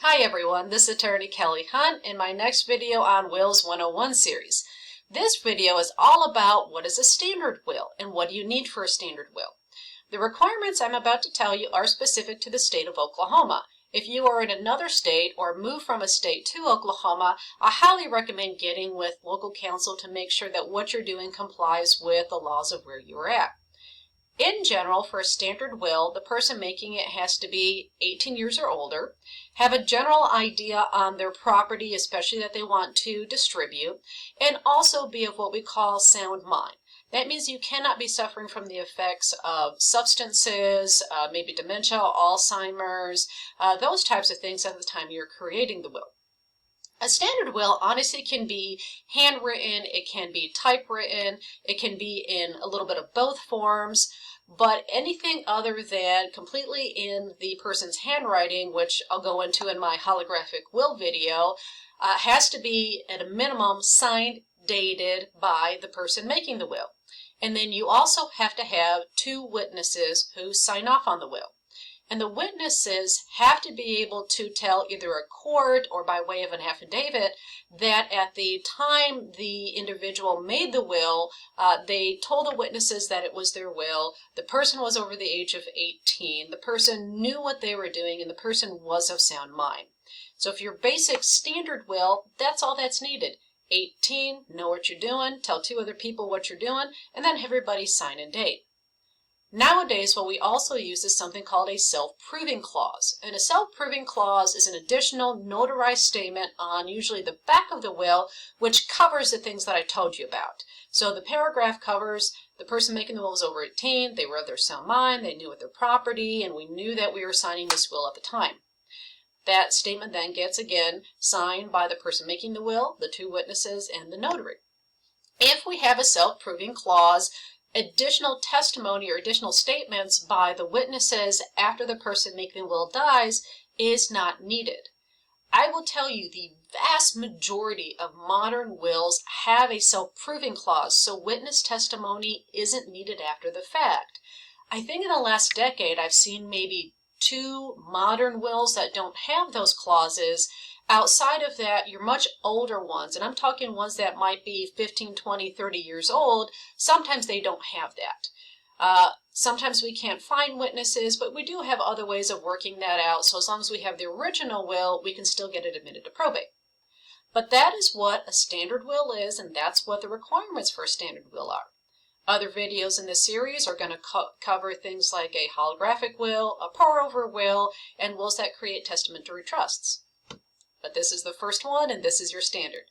Hi everyone, this is Attorney Kelly Hunt in my next video on Wills 101 series. This video is all about what is a standard will and what do you need for a standard will. The requirements I'm about to tell you are specific to the state of Oklahoma. If you are in another state or move from a state to Oklahoma, I highly recommend getting with local counsel to make sure that what you're doing complies with the laws of where you are at. In general, for a standard will, the person making it has to be 18 years or older, have a general idea on their property, especially that they want to distribute, and also be of what we call sound mind. That means you cannot be suffering from the effects of substances, maybe dementia, Alzheimer's, those types of things at the time you're creating the will. A standard will honestly can be handwritten, it can be typewritten, it can be in a little bit of both forms, but anything other than completely in the person's handwriting, which I'll go into in my holographic will video, has to be at a minimum signed, dated by the person making the will. And then you also have to have two witnesses who sign off on the will. And the witnesses have to be able to tell either a court or by way of an affidavit that at the time the individual made the will, they told the witnesses that it was their will, the person was over the age of 18, the person knew what they were doing, and the person was of sound mind. So if your basic standard will, that's all that's needed. 18, know what you're doing, tell two other people what you're doing, and then everybody sign and date. Nowadays, what we also use is something called a self-proving clause. And a self-proving clause is an additional notarized statement on usually the back of the will, which covers the things that I told you about. So the paragraph covers the person making the will was over 18, they were of their sound mind, they knew what their property, and we knew that we were signing this will at the time. That statement then gets, again, signed by the person making the will, the two witnesses, and the notary. If we have a self-proving clause, additional testimony or additional statements by the witnesses after the person making the will dies is not needed. I will tell you the vast majority of modern wills have a self-proving clause, so witness testimony isn't needed after the fact. I think in the last decade I've seen maybe 2 modern wills that don't have those clauses. Outside of that, your much older ones, and I'm talking ones that might be 15, 20, 30 years old, sometimes they don't have that. Sometimes we can't find witnesses, but we do have other ways of working that out, so as long as we have the original will, we can still get it admitted to probate. But that is what a standard will is, and that's what the requirements for a standard will are. Other videos in this series are going to cover things like a holographic will, a pour-over will, and wills that create testamentary trusts. But this is the first one, and this is your standard.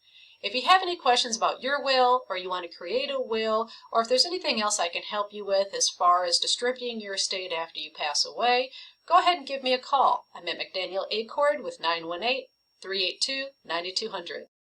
If you have any questions about your will, or you want to create a will, or if there's anything else I can help you with as far as distributing your estate after you pass away, go ahead and give me a call. I'm at McDaniel Acord with 918-382-9200.